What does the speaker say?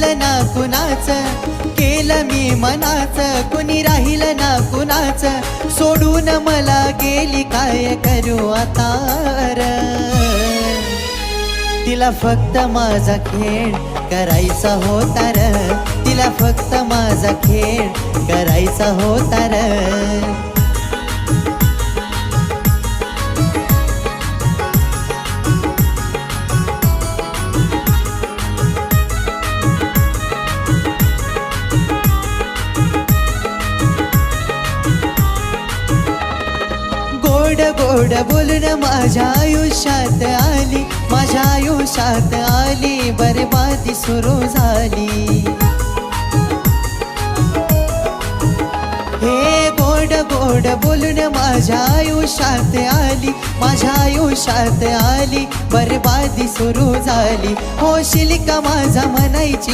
राहिलं ना कुणाचं, केलं मी मनाचं, कुणी राहिलं ना कुणाचं, सोडून मला गेली काय करू आता र. तिला फक्त माझा खेळ करायचा होता र, तिला फक्त माझा खेळ करायचा होता र. गोड गोड बोलून माझ्या आयुष्यात आली, माझ्या आयुष्यात आली, बरबादी सुरू झाली. हे गोड गोड बोलून माझ्या आयुष्यात आली, माझ्या आयुष्यात आली, बरबादी सुरू झाली. होशील का माझा म्हणायची